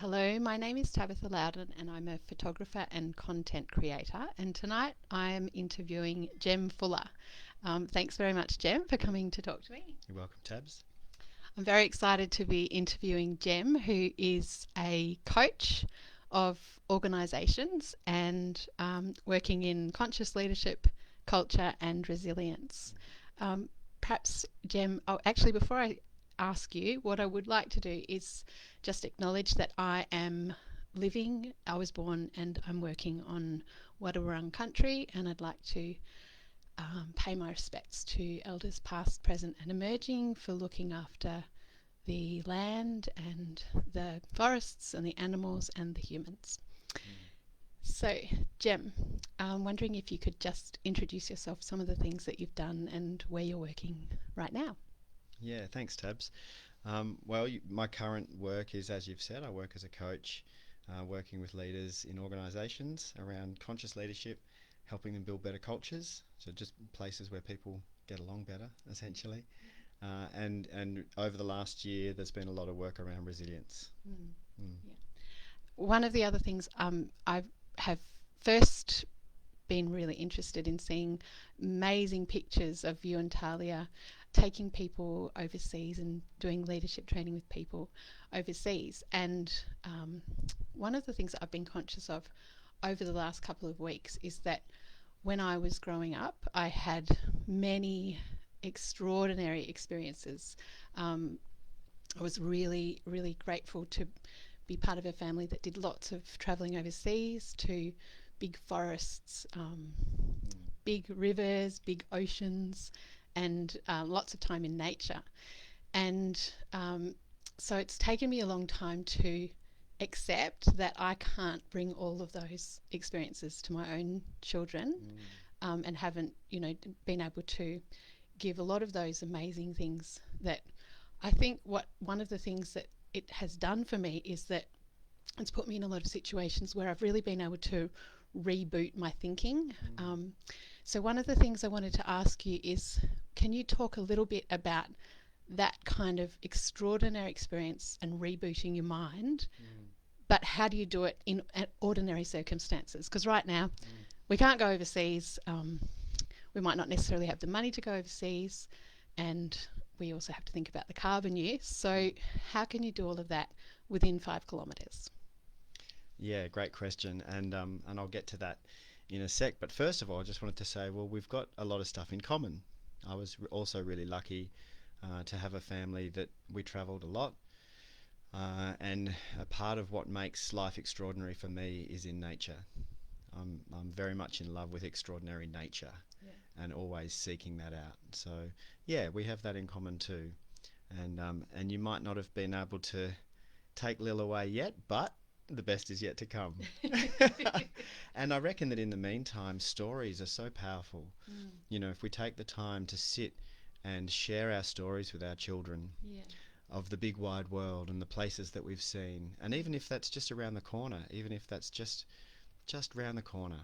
Hello, my name is Tabitha Loudon and I'm a photographer and content creator. And tonight I am interviewing Jem Fuller. Thanks very much, Jem, for coming to talk to me. You're welcome, Tabs. I'm very excited to be interviewing Jem, who is a coach of organisations and working in conscious leadership, culture, and resilience. Um, Perhaps, Jem, actually, before I ask you, what I would like to do is just acknowledge that I was born and I'm working on Wadawurrung country, and I'd like to pay my respects to elders past, present, and emerging for looking after the land and the forests and the animals and the humans. So, Jem, I'm wondering if you could just introduce yourself, some of the things that you've done and where you're working right now. Yeah, thanks, Tabs. My current work is, as you've said, I work as a coach, working with leaders in organisations around conscious leadership, helping them build better cultures. So just places where people get along better, essentially. And over the last year, there's been a lot of work around resilience. Mm. Mm. Yeah. One of the other things I have first been really interested in seeing amazing pictures of you and Talia taking people overseas and doing leadership training with people overseas. And one of the things that I've been conscious of over the last couple of weeks is that when I was growing up, I had many extraordinary experiences. Um, I was really, really grateful to be part of a family that did lots of travelling overseas to big forests, big rivers, big oceans, and lots of time in nature. And so it's taken me a long time to accept that I can't bring all of those experiences to my own children, and haven't, been able to give a lot of those amazing things that I think what one of the things that it has done for me is that it's put me in a lot of situations where I've really been able to reboot my thinking. So one of the things I wanted to ask you is, can you talk a little bit about that kind of extraordinary experience and rebooting your mind, but how do you do it in ordinary circumstances? Because right now we can't go overseas. We might not necessarily have the money to go overseas, and we also have to think about the carbon use. So how can you do all of that within 5 kilometres? Yeah, great question, and I'll get to that in a sec. But first of all, I just wanted to say, well, we've got a lot of stuff in common. I was also really lucky to have a family that we travelled a lot, and a part of what makes life extraordinary for me is in nature. I'm very much in love with extraordinary nature, and always seeking that out. So yeah, we have that in common too, and you might not have been able to take Lil away yet, but the best is yet to come. And I reckon that in the meantime, stories are so powerful. If we take the time to sit and share our stories with our children Yeah. of the big wide world and the places that we've seen, and even if that's just around the corner, even if that's just round the corner.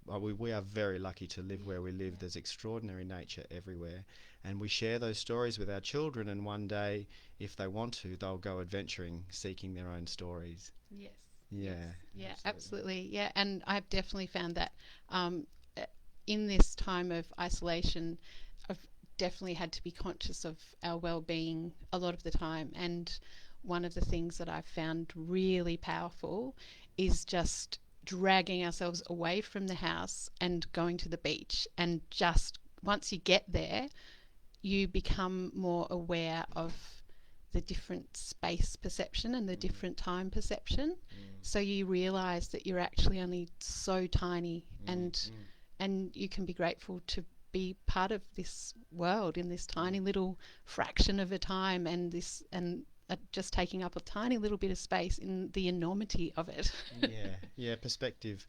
We are very lucky to live where we live. There's extraordinary nature everywhere, and we share those stories with our children, and one day, if they want to, they'll go adventuring, seeking their own stories. Yes. Yeah, Yes. Yeah, absolutely. absolutely. Yeah, and I've definitely found that in this time of isolation, I've definitely had to be conscious of our well-being a lot of the time. And one of the things that I've found really powerful is just dragging ourselves away from the house and going to the beach. And just once you get there, you become more aware of the different space perception and the different time perception. So you realize that you're actually only so tiny, and you can be grateful to be part of this world in this tiny little fraction of a time, and just taking up a tiny little bit of space in the enormity of it. Yeah, perspective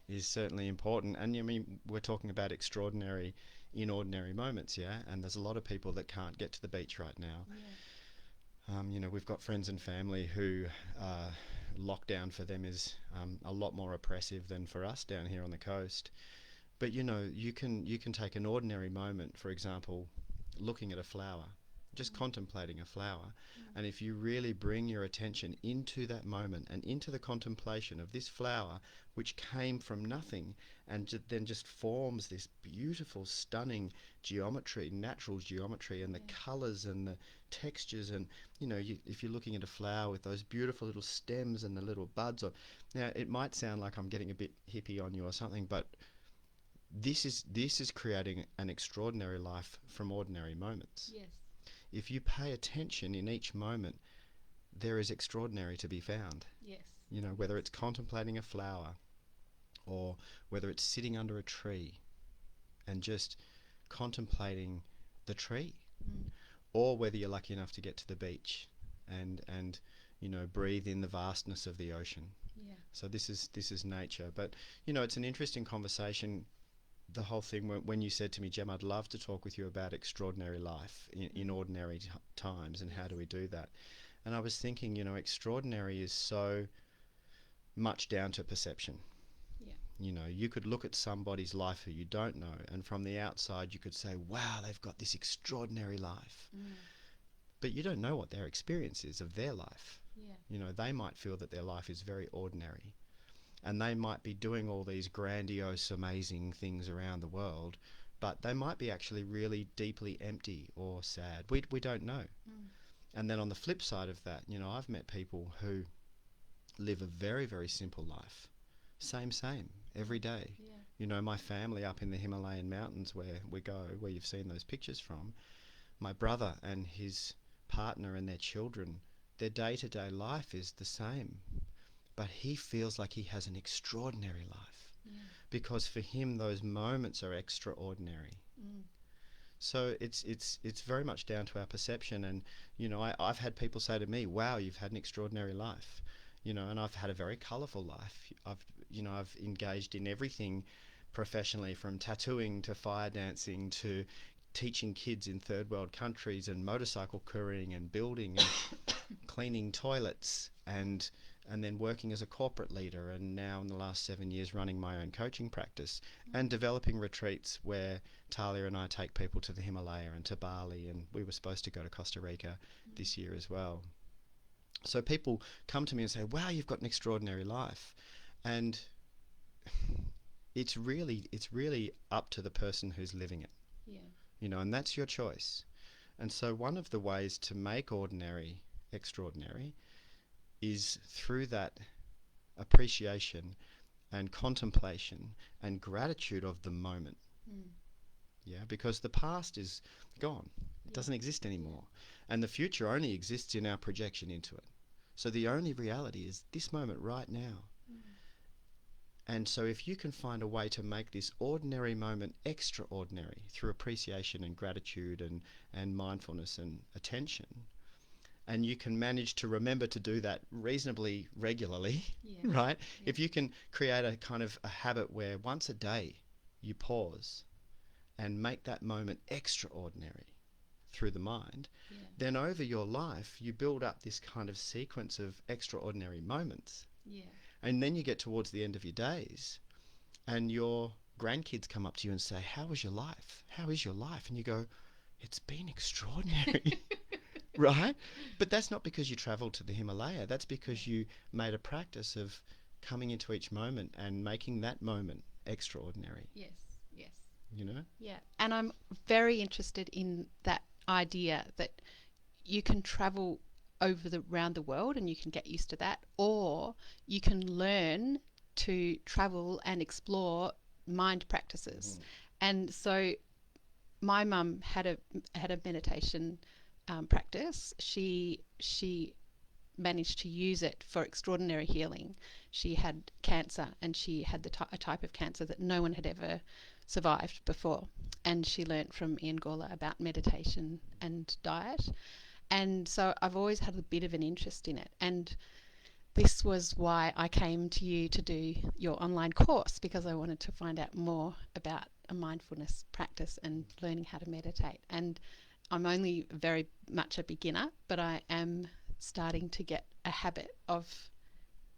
is certainly important. And I mean, we're talking about extraordinary in ordinary moments, yeah? And there's a lot of people that can't get to the beach right now. We've got friends and family who lockdown for them is a lot more oppressive than for us down here on the coast. But you can take an ordinary moment, for example, looking at a flower, just contemplating a flower. And if you really bring your attention into that moment and into the contemplation of this flower, which came from nothing and then just forms this beautiful, stunning geometry, natural geometry, and the colours and the textures, and if you're looking at a flower with those beautiful little stems and the little buds, or now it might sound like I'm getting a bit hippie on you or something, but this is creating an extraordinary life from ordinary moments. Yes. If you pay attention in each moment, there is extraordinary to be found. Yes. Whether it's contemplating a flower, or whether it's sitting under a tree and just contemplating the tree, or whether you're lucky enough to get to the beach and breathe in the vastness of the ocean. Yeah. So this is nature. But it's an interesting conversation, the whole thing, when you said to me, Gem, I'd love to talk with you about extraordinary life in ordinary times, and how do we do that. And I was thinking, extraordinary is so much down to perception. Yeah. You could look at somebody's life who you don't know, and from the outside you could say, wow, they've got this extraordinary life. But you don't know what their experience is of their life. Yeah. They might feel that their life is very ordinary, and they might be doing all these grandiose, amazing things around the world, but they might be actually really deeply empty or sad. We don't know. And then on the flip side of that, I've met people who live a very, very simple life. Same, every day. Yeah. My family up in the Himalayan mountains where we go, where you've seen those pictures from, my brother and his partner and their children, their day-to-day life is the same. But he feels like he has an extraordinary life, because for him those moments are extraordinary. So it's very much down to our perception. And I've had people say to me, wow, you've had an extraordinary life, and I've had a very colourful life. I've engaged in everything professionally, from tattooing to fire dancing to teaching kids in third world countries, and motorcycle couriering and building and cleaning toilets, and then working as a corporate leader, and now in the last 7 years running my own coaching practice, and developing retreats where Talia and I take people to the Himalaya and to Bali, and we were supposed to go to Costa Rica this year as well. So people come to me and say, wow, you've got an extraordinary life. And it's really up to the person who's living it. Yeah. And that's your choice. And so one of the ways to make ordinary extraordinary is through that appreciation and contemplation and gratitude of the moment. Because the past is gone. It doesn't exist anymore. And the future only exists in our projection into it. So the only reality is this moment right now. And so if you can find a way to make this ordinary moment extraordinary through appreciation and gratitude and mindfulness and attention, and you can manage to remember to do that reasonably regularly, right? Yeah. If you can create a kind of a habit where once a day you pause and make that moment extraordinary through the mind, then over your life you build up this kind of sequence of extraordinary moments. And then you get towards the end of your days and your grandkids come up to you and say, how was your life? How is your life? And you go, it's been extraordinary. Right? But that's not because you traveled to the Himalaya. That's because you made a practice of coming into each moment and making that moment extraordinary. Yes. Yeah. And I'm very interested in that idea that you can travel around the world and you can get used to that, or you can learn to travel and explore mind practices. And so my mum had a meditation practice. She managed to use it for extraordinary healing. She had cancer, and she had a type of cancer that no one had ever survived before. And she learnt from Ian Gawler about meditation and diet. And so I've always had a bit of an interest in it. And this was why I came to you to do your online course, because I wanted to find out more about a mindfulness practice and learning how to meditate. And I'm only very much a beginner, but I am starting to get a habit of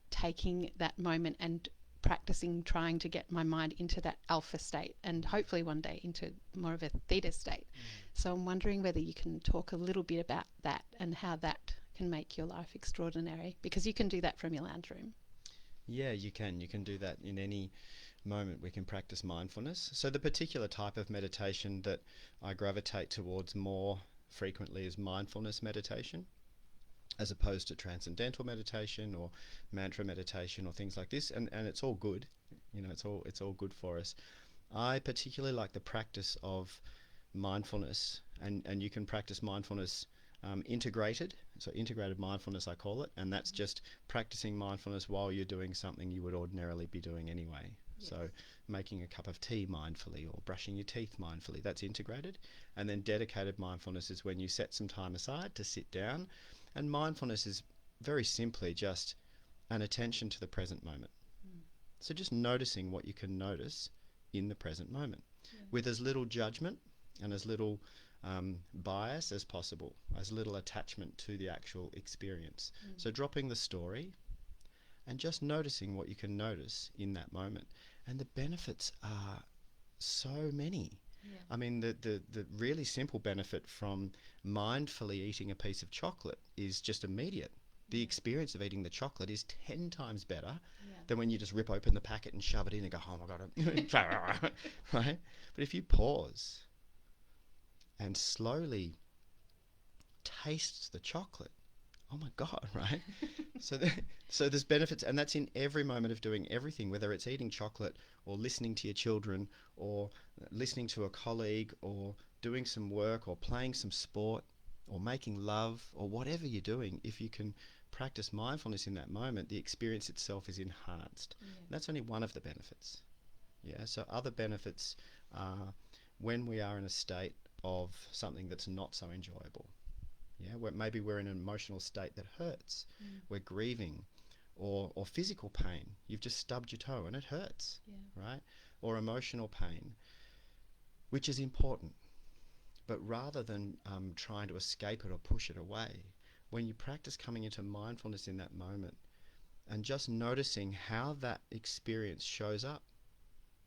taking that moment and practicing trying to get my mind into that alpha state and hopefully one day into more of a theta state. So I'm wondering whether you can talk a little bit about that and how that can make your life extraordinary, because you can do that from your lounge room. Yeah, you can. You can do that in any moment. We can practice mindfulness. So the particular type of meditation that I gravitate towards more frequently is mindfulness meditation, as opposed to transcendental meditation or mantra meditation or things like this. And it's all good. You know, it's all good for us. I particularly like the practice of mindfulness, and you can practice mindfulness integrated. So integrated mindfulness, I call it, and that's just practicing mindfulness while you're doing something you would ordinarily be doing anyway. Yes. So making a cup of tea mindfully or brushing your teeth mindfully, that's integrated. And then dedicated mindfulness is when you set some time aside to sit down, and mindfulness is very simply just an attention to the present moment. So just noticing what you can notice in the present moment, with as little judgment and as little bias as possible, as little attachment to the actual experience. So dropping the story and just noticing what you can notice in that moment. And the benefits are so many. Yeah. I mean, the really simple benefit from mindfully eating a piece of chocolate is just immediate. The experience of eating the chocolate is 10 times better than when you just rip open the packet and shove it in and go, oh my God, right? But if you pause and slowly taste the chocolate, oh my God, right? So there's benefits, and that's in every moment of doing everything, whether it's eating chocolate or listening to your children or listening to a colleague or doing some work or playing some sport or making love or whatever you're doing. If you can practice mindfulness in that moment, the experience itself is enhanced. That's only one of the benefits. Yeah. So other benefits are when we are in a state of something that's not so enjoyable. Yeah, where maybe we're in an emotional state that hurts. We're grieving, or physical pain. You've just stubbed your toe and it hurts, right? Or emotional pain, which is important. But rather than trying to escape it or push it away, when you practice coming into mindfulness in that moment and just noticing how that experience shows up,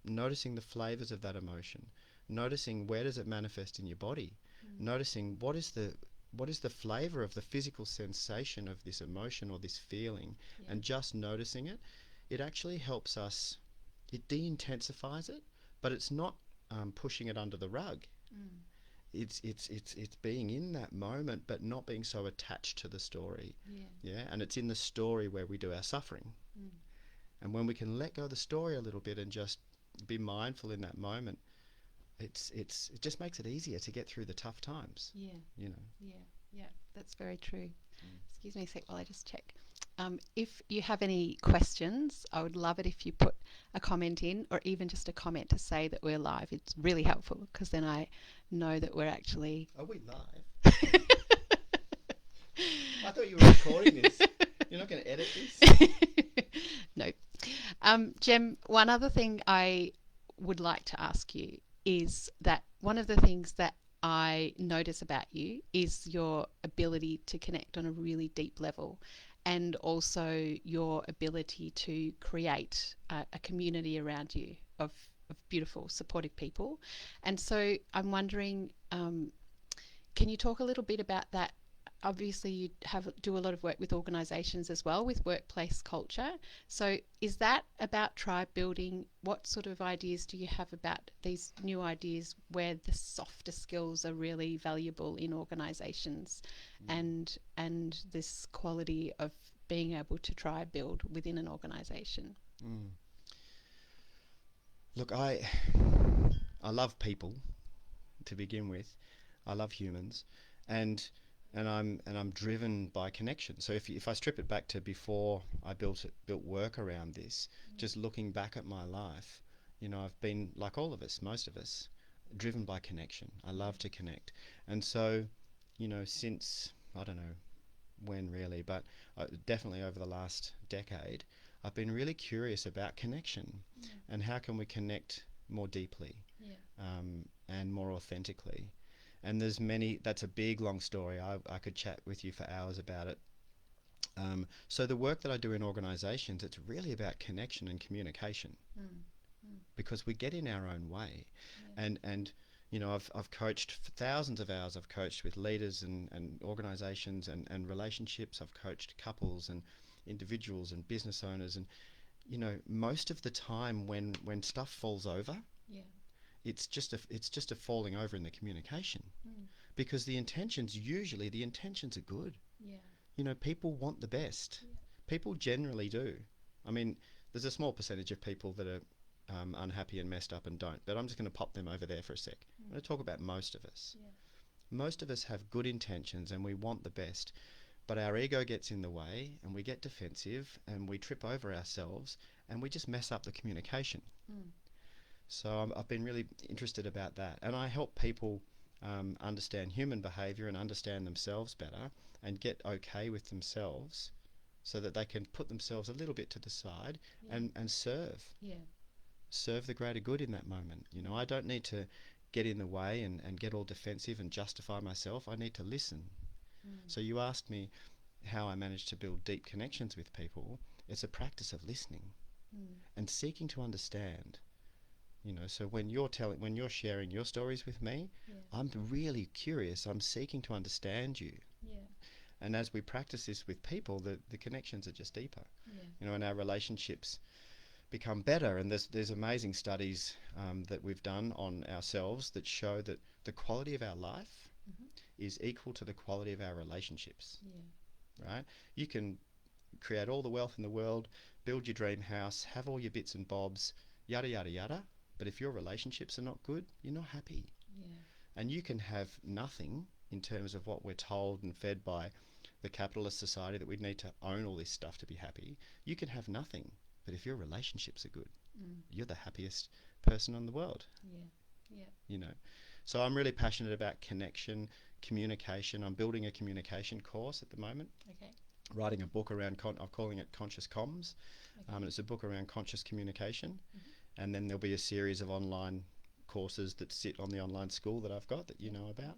noticing the flavors of that emotion, noticing where does it manifest in your body, noticing what is the flavor of the physical sensation of this emotion or this feeling, and just noticing it, it actually helps us, it de-intensifies it, but it's not pushing it under the rug. It's being in that moment, but not being so attached to the story. And it's in the story where we do our suffering. And when we can let go of the story a little bit and just be mindful in that moment, it just makes it easier to get through the tough times. You know. Yeah, that's very true. Excuse me a sec while I just check. If you have any questions, I would love it if you put a comment in, or even just a comment to say that we're live. It's really helpful, because then I know that we're actually... Are we live? I thought you were recording this. You're not going to edit this? No. Jem, one other thing I would like to ask you is that one of the things that I notice about you is your ability to connect on a really deep level, and also your ability to create a community around you of beautiful, supportive people. And so I'm wondering, can you talk a little bit about that? Obviously, you do a lot of work with organisations as well, with workplace culture. So is that about tribe building? What sort of ideas do you have about these new ideas where the softer skills are really valuable in organisations, and this quality of being able to tribe build within an organisation? Look, I love people to begin with. I love humans, and I'm driven by connection. So if I strip it back to before I built work around this, just looking back at my life, you know, I've been, like all of us, most of us, driven by connection. I love to connect. And so, you know, since, I don't know when really, but definitely over the last decade, I've been really curious about connection and how can we connect more deeply and more authentically. And there's many, that's a big long story. I could chat with you for hours about it. So the work that I do in organisations, it's really about connection and communication, because we get in our own way. And you know, I've coached for thousands of hours. I've coached with leaders and organisations and relationships. I've coached couples and individuals and business owners. And you know, most of the time when stuff falls over, it's just a falling over in the communication, because the intentions are good. You know, people want the best. People generally do. I mean, there's a small percentage of people that are unhappy and messed up and don't, but I'm just going to pop them over there for a sec. I'm going to talk about most of us. Most of us have good intentions and we want the best, but our ego gets in the way and we get defensive and we trip over ourselves and we just mess up the communication. So I've been really interested about that, and I help people understand human behaviour and understand themselves better and get okay with themselves, so that they can put themselves a little bit to the side and serve the greater good in that moment. You know, I don't need to get in the way and get all defensive and justify myself. I need to listen. So you asked me how I managed to build deep connections with people. It's a practice of listening and seeking to understand. You know, so when you're sharing your stories with me, I'm really curious. I'm seeking to understand you. And as we practice this with people, the connections are just deeper. You know, and our relationships become better. And there's amazing studies that we've done on ourselves that show that the quality of our life is equal to the quality of our relationships. Right? You can create all the wealth in the world, build your dream house, have all your bits and bobs, yada, yada, yada. But if your relationships are not good, you're not happy. And you can have nothing in terms of what we're told and fed by the capitalist society, that we need to own all this stuff to be happy. You can have nothing, but if your relationships are good, you're the happiest person in the world. You know, so I'm really passionate about connection, communication. I'm building a communication course at the moment. Writing a book around, I'm calling it Conscious Comms. And it's a book around conscious communication. And then there'll be a series of online courses that sit on the online school that I've got that you know about.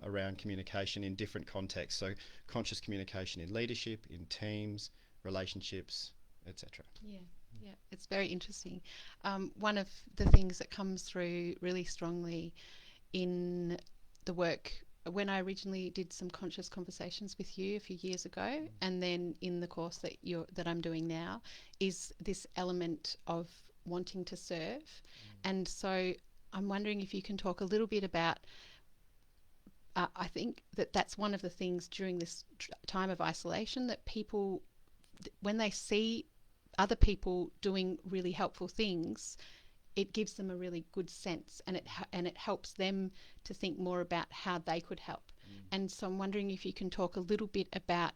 Around communication in different contexts. So conscious communication in leadership, in teams, relationships, etc. It's very interesting. One of the things that comes through really strongly in the work, when I originally did some conscious conversations with you a few years ago, and then in the course that I'm doing now, is this element of wanting to serve. And so I'm wondering if you can talk a little bit about, I think that's one of the things during this time of isolation, that people, when they see other people doing really helpful things, it gives them a really good sense, and it helps them to think more about how they could help. And so I'm wondering if you can talk a little bit about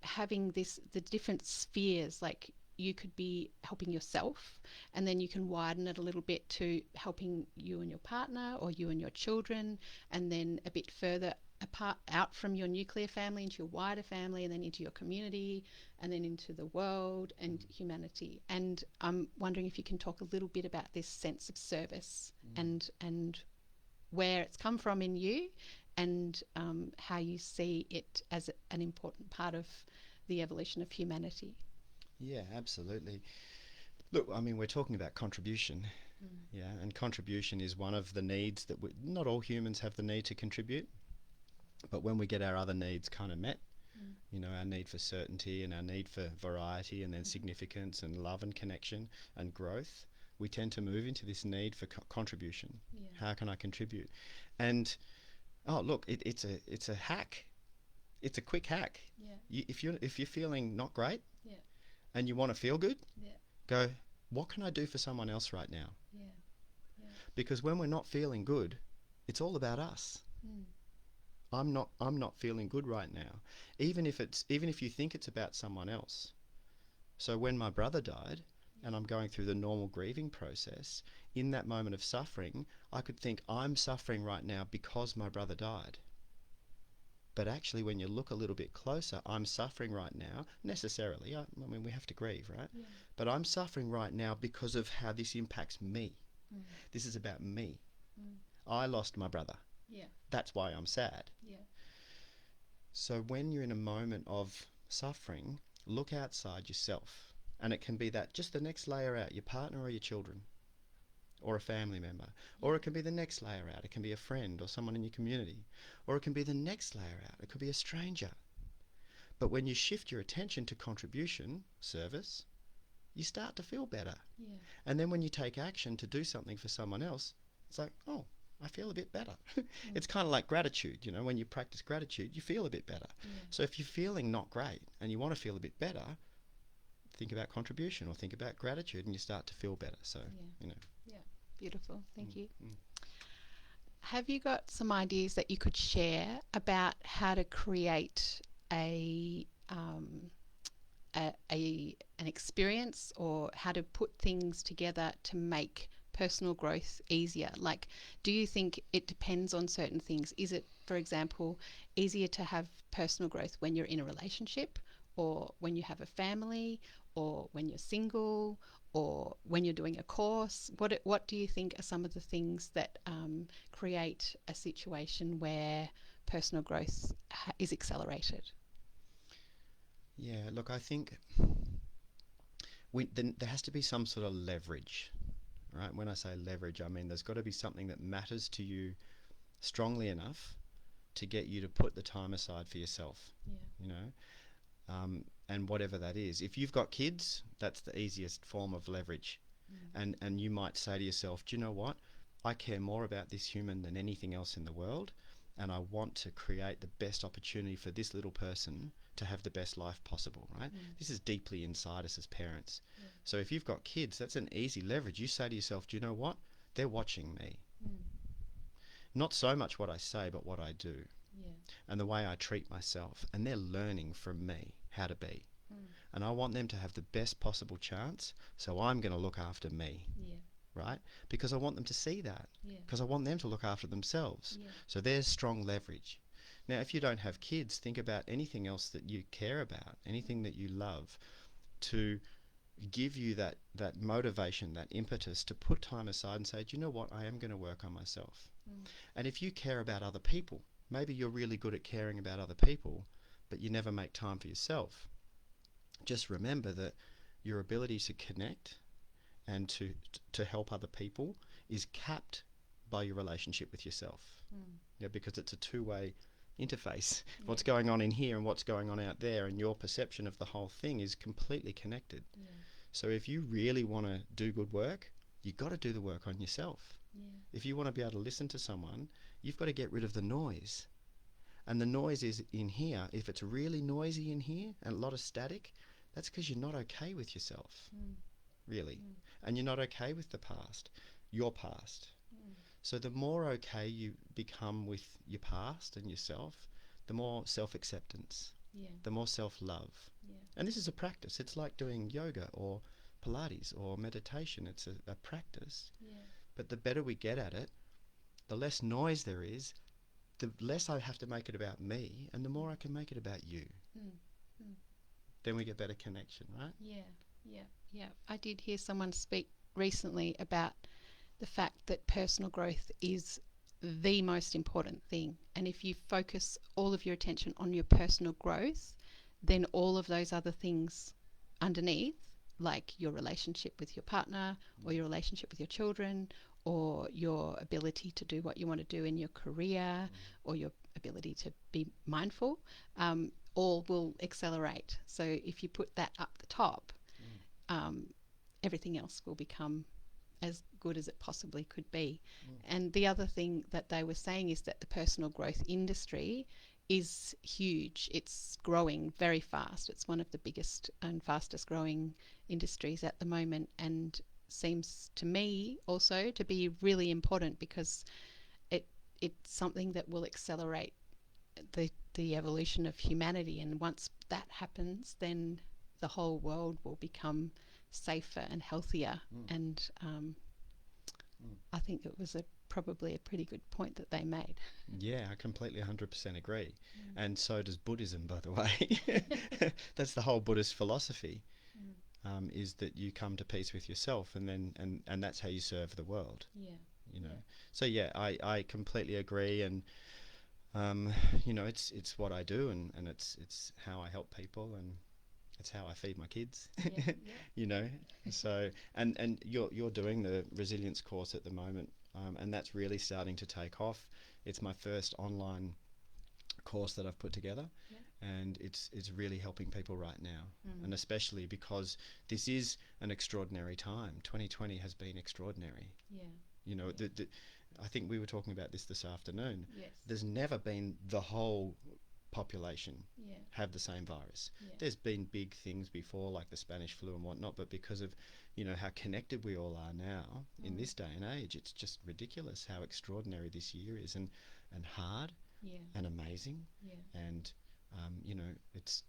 having the different spheres, like you could be helping yourself, and then you can widen it a little bit to helping you and your partner, or you and your children, and then a bit further apart, out from your nuclear family into your wider family, and then into your community, and then into the world and humanity. And I'm wondering if you can talk a little bit about this sense of service and where it's come from in you, and how you see it as an important part of the evolution of humanity. Yeah, absolutely. Look, I mean, we're talking about contribution, and contribution is one of the needs that not all humans have the need to contribute, but when we get our other needs kind of met, you know, our need for certainty and our need for variety and then significance and love and connection and growth, we tend to move into this need for contribution. How can I contribute? And look, it's a hack. It's a quick hack. If you're feeling not great, and you want to feel good, go, what can I do for someone else right now? Because when we're not feeling good, it's all about us. I'm not feeling good right now. Even if you think it's about someone else. So when my brother died, and I'm going through the normal grieving process, in that moment of suffering, I could think, I'm suffering right now because my brother died. But actually, when you look a little bit closer, I'm suffering right now, necessarily. I mean, we have to grieve, right? But I'm suffering right now because of how this impacts me. This is about me. I lost my brother. That's why I'm sad. So when you're in a moment of suffering, look outside yourself. And it can be that just the next layer out, your partner or your children or a family member. Or it can be the next layer out. It can be a friend or someone in your community. Or it can be the next layer out. It could be a stranger. But when you shift your attention to contribution, service, you start to feel better. Yeah. And then when you take action to do something for someone else, it's like, oh, I feel a bit better. It's kind of like gratitude. You know, when you practice gratitude, you feel a bit better. Yeah. So if you're feeling not great and you want to feel a bit better, think about contribution or think about gratitude and you start to feel better. So, you know. Yeah. Beautiful. Thank you. Mm. Have you got some ideas that you could share about how to create an experience, or how to put things together to make personal growth easier? Like, do you think it depends on certain things? Is it, for example, easier to have personal growth when you're in a relationship, or when you have a family, or when you're single, or when you're doing a course? What do you think are some of the things that create a situation where personal growth is accelerated? Yeah, look, I think there has to be some sort of leverage, right? When I say leverage, I mean there's got to be something that matters to you strongly enough to get you to put the time aside for yourself. Yeah. You know, and whatever that is. If you've got kids, that's the easiest form of leverage. And you might say to yourself, do you know what? I care more about this human than anything else in the world, and I want to create the best opportunity for this little person to have the best life possible, right? This is deeply inside us as parents. So if you've got kids, that's an easy leverage. You say to yourself, do you know what? They're watching me. Not so much what I say, but what I do. And the way I treat myself. And they're learning from me how to be. And I want them to have the best possible chance, so I'm going to look after me. Right? Because I want them to see that. Because I want them to look after themselves. So there's strong leverage. Now, if you don't have kids, think about anything else that you care about, anything that you love, to give you that motivation, that impetus to put time aside and say, do you know what? I am going to work on myself. And if you care about other people, maybe you're really good at caring about other people, but you never make time for yourself. Just remember that your ability to connect and to help other people is capped by your relationship with yourself. Yeah, because it's a two-way interface. What's going on in here and what's going on out there, and your perception of the whole thing is completely connected. So if you really want to do good work, you've got to do the work on yourself. If you want to be able to listen to someone, you've got to get rid of the noise. And the noise is in here. If it's really noisy in here and a lot of static, that's because you're not okay with yourself, really. And you're not okay with the past, your past. So the more okay you become with your past and yourself, the more self-acceptance, the more self-love. And this is a practice. It's like doing yoga or Pilates or meditation. It's a practice. But the better we get at it, the less noise there is, the less I have to make it about me, and the more I can make it about you. Then we get better connection, right? Yeah. I did hear someone speak recently about the fact that personal growth is the most important thing. And if you focus all of your attention on your personal growth, then all of those other things underneath, like your relationship with your partner or your relationship with your children, or your ability to do what you want to do in your career, or your ability to be mindful, all will accelerate. So if you put that up the top, everything else will become as good as it possibly could be. And the other thing that they were saying is that the personal growth industry is huge. It's growing very fast. It's one of the biggest and fastest growing industries at the moment, and seems to me also to be really important because it's something that will accelerate the evolution of humanity. And once that happens, then the whole world will become safer and healthier. And I think it was probably a pretty good point that they made. Yeah, I completely 100% agree. And so does Buddhism, by the way. That's the whole Buddhist philosophy, is that you come to peace with yourself, and then and that's how you serve the world. You know. So yeah, I completely agree. And um, it's what I do, and it's how I help people, and it's how I feed my kids. Yeah, yeah. you know. So and you're doing the resilience course at the moment, and that's really starting to take off. It's my first online course that I've put together, Yeah. and it's really helping people right now, Mm. and especially because this is an extraordinary time. 2020 has been extraordinary. Yeah. You know, Yeah. I think we were talking about this afternoon. Yes. There's never been the whole population Yeah. have the same virus. Yeah. There's been big things before, like the Spanish flu and whatnot, but because of how connected we all are now in this day and age, it's just ridiculous how extraordinary this year is, and hard Yeah. and amazing, Yeah. and it's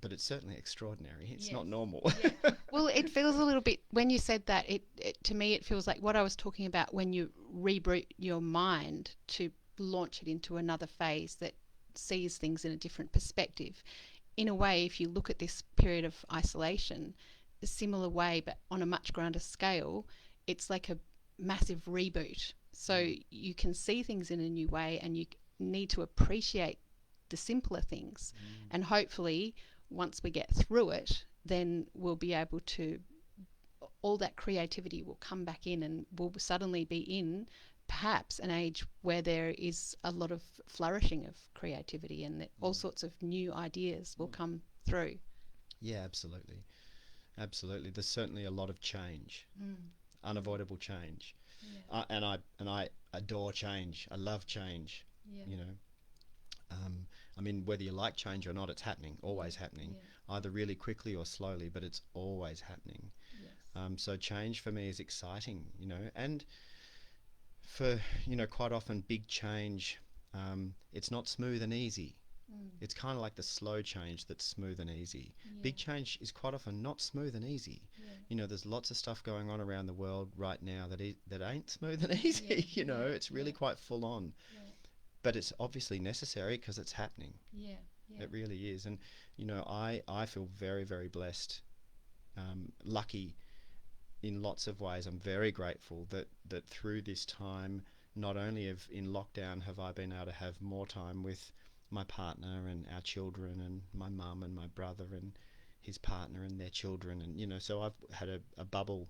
but it's certainly extraordinary. It's Yes. not normal. Yeah. Well, it feels a little bit when you said that. It to me, it feels like what I was talking about when you reboot your mind to launch it into another phase that sees things in a different perspective. In a way, if you look at this period of isolation, a similar way, but on a much grander scale, it's like a massive reboot. So you can see things in a new way, and you need to appreciate the simpler things. And hopefully, once we get through it, then we'll be able to, all that creativity will come back in, and we'll suddenly be in perhaps an age where there is a lot of flourishing of creativity, and that all sorts of new ideas will come through. Yeah, absolutely. Absolutely. There's certainly a lot of change, unavoidable change. Yeah. And I adore change. I love change. Yeah. You know, I mean, whether you like change or not, it's happening, always happening, Yeah. either really quickly or slowly, but it's always happening. Yes. So change for me is exciting, and for, quite often big change, it's not smooth and easy. It's kind of like the slow change that's smooth and easy. Yeah. Big change is quite often not smooth and easy. Yeah. There's lots of stuff going on around the world right now that ain't smooth and easy. Yeah. It's really quite full on. Yeah. But it's obviously necessary because it's happening. Yeah. Yeah. It really is. And, I feel very, very blessed, lucky in lots of ways. I'm very grateful that through this time, not only in lockdown have I been able to have more time with my partner and our children, and my mum and my brother and his partner and their children, and so I've had a bubble,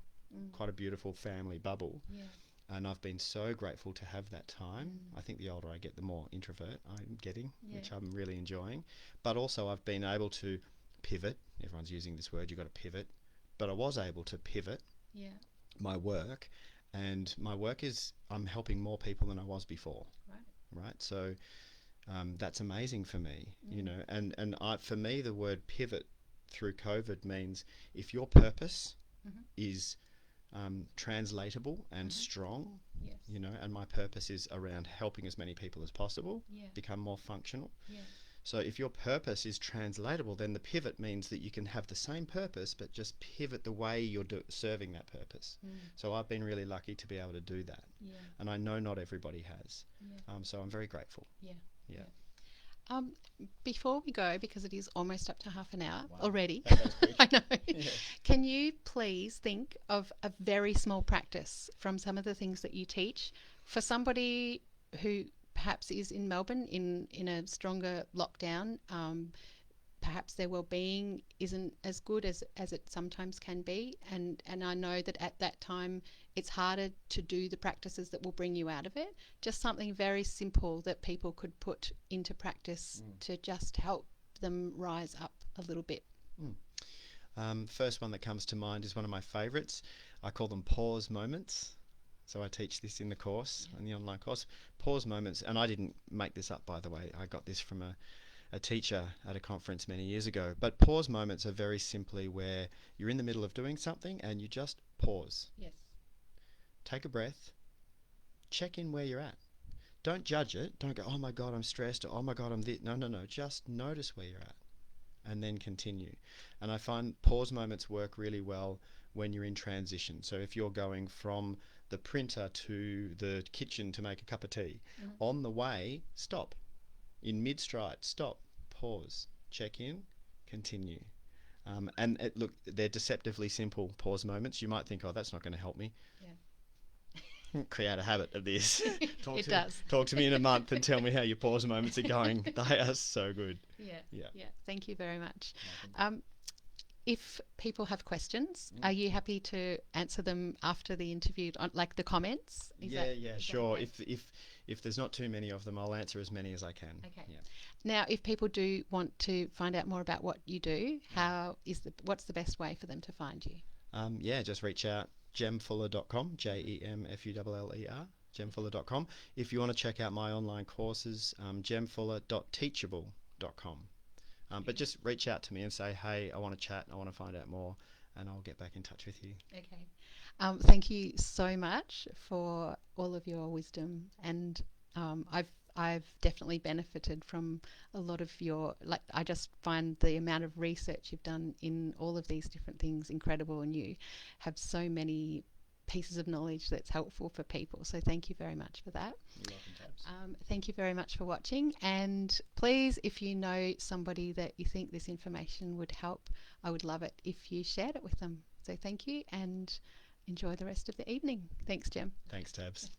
quite a beautiful family bubble. Yeah. And I've been so grateful to have that time. I think the older I get, the more introvert I'm getting, which I'm really enjoying. But also I've been able to pivot. Everyone's using this word, you've got to pivot. But I was able to pivot Yeah. my work, and my work is I'm helping more people than I was before. Right? So that's amazing for me, and for me, the word pivot through COVID means if your purpose is translatable and strong, Yes. and my purpose is around helping as many people as possible Yeah. become more functional. Yeah. So if your purpose is translatable, then the pivot means that you can have the same purpose, but just pivot the way you're serving that purpose. So I've been really lucky to be able to do that. Yeah. And I know not everybody has. Yeah. So I'm very grateful. Yeah. Yeah. Before we go, because it is almost up to half an hour Wow. already, That goes quick. I know. Yeah. Can you please think of a very small practice from some of the things that you teach for somebody who perhaps is in Melbourne in a stronger lockdown? Perhaps their well-being isn't as good as it sometimes can be, and I know that at that time it's harder to do the practices that will bring you out of it. Just something very simple that people could put into practice to just help them rise up a little bit. First one that comes to mind is one of my favourites. I call them pause moments. So I teach this in the course, in the online course. Pause moments, and I didn't make this up, by the way. I got this from a teacher at a conference many years ago. But pause moments are very simply where you're in the middle of doing something and you just pause. Yes. Take a breath. Check in where you're at. Don't judge it. Don't go, oh my God, I'm stressed, or oh my God, I'm this. No. Just notice where you're at and then continue. And I find pause moments work really well when you're in transition. So if you're going from the printer to the kitchen to make a cup of tea, on the way, stop. In mid-stride, stop, pause, check in, continue. Look, they're deceptively simple pause moments. You might think, oh, that's not going to help me. Yeah. create a habit of this. It does. Talk to me in a month and tell me how your pause moments are going. They are so good. Yeah. Yeah. Thank you very much. Welcome. If people have questions, are you happy to answer them after the interview, on, like the comments? Is that Sure. okay? If there's not too many of them, I'll answer as many as I can. Okay. Yeah. Now, if people do want to find out more about what you do, what's the best way for them to find you? Just reach out, gemfuller.com, JEMFULLER, gemfuller.com. If you want to check out my online courses, gemfuller.teachable.com. But just reach out to me and say, hey, I want to chat, I want to find out more, and I'll get back in touch with you. Okay. Thank you so much for all of your wisdom, and I've definitely benefited from a lot of your, like, I just find the amount of research you've done in all of these different things incredible, and you have so many pieces of knowledge that's helpful for people. So thank you very much for that. You're welcome, Tabs. Thank you very much for watching, and please, if you know somebody that you think this information would help, I would love it if you shared it with them. So thank you, and enjoy the rest of the evening. Thanks, Jem. Thanks, Tabs.